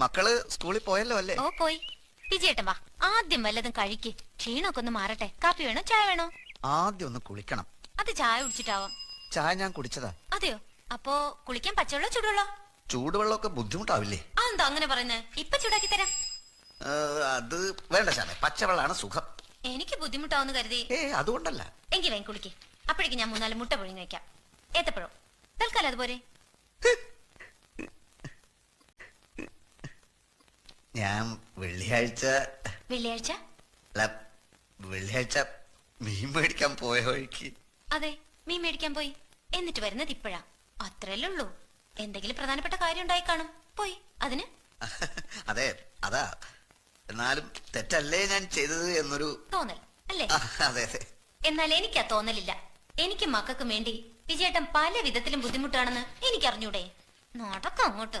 മക്കള് സ്കൂളിൽ പോയല്ലോ അല്ലേ? ഓ പോയി. വിജയേട്ടൻ വാ, ആദ്യം വല്ലതും കഴിക്ക്. ക്ഷീണമൊക്കെ ഒന്ന് മാറട്ടെ. കാപ്പി വേണോ ചായ വേണോ? ആദ്യം ഒന്ന് കുളിക്കണം. അത് ചായ കുടിച്ചിട്ടാവാം. ചായ ഞാൻ കുടിച്ചതാ. അതെയോ? അപ്പോ കുളിക്കാൻ പച്ചവെള്ളം ചൂടുവെള്ളോ? ചൂടുവെള്ളമൊക്കെ ബുദ്ധിമുട്ടാവില്ലേ? അതെന്താ അങ്ങനെ പറയുന്നേ? ഇപ്പൊ ചൂടാക്കി തരാം. അത് വേണ്ട ശാലേ, പച്ചവെള്ളമാണ് സുഖം. എനിക്ക് ബുദ്ധിമുട്ടാവുന്ന കരുതി. അതുകൊണ്ടല്ല. എങ്കിൽ വേഗം കുളിക്ക്. അപ്പോഴേക്കും ഞാൻ 3-4 മുട്ട പുഴുങ്ങി വെക്കാം. ഏത്തപ്പഴം തൽക്കാലം അതുപോലെ. ഞാൻ വെള്ളിയാഴ്ച മീൻ മേടിക്കാൻ പോയ വഴിക്ക്. അതെ, മീൻ മേടിക്കാൻ പോയി. എന്നിട്ട് വരുന്നത് ഇപ്പഴാ. അത്രയല്ലേ ഉള്ളൂ. എന്തെങ്കിലും പ്രധാനപ്പെട്ട കാര്യം ഉണ്ടായി കാണും. പോയി. അതിന് അതെ, അതാ. എന്നാലും തെറ്റല്ലേ ഞാൻ ചെയ്തത് എന്നൊരു തോന്നൽ അല്ലേ? അതെ അതെ. എന്നാൽ എനിക്ക് ആ തോന്നലില്ല. എനിക്ക് മക്കൾക്കും വേണ്ടി വിജയേട്ടൻ പല വിധത്തിലും ബുദ്ധിമുട്ടാണെന്ന് എനിക്കറിഞ്ഞൂടെ. നടക്കാം അങ്ങോട്ട്.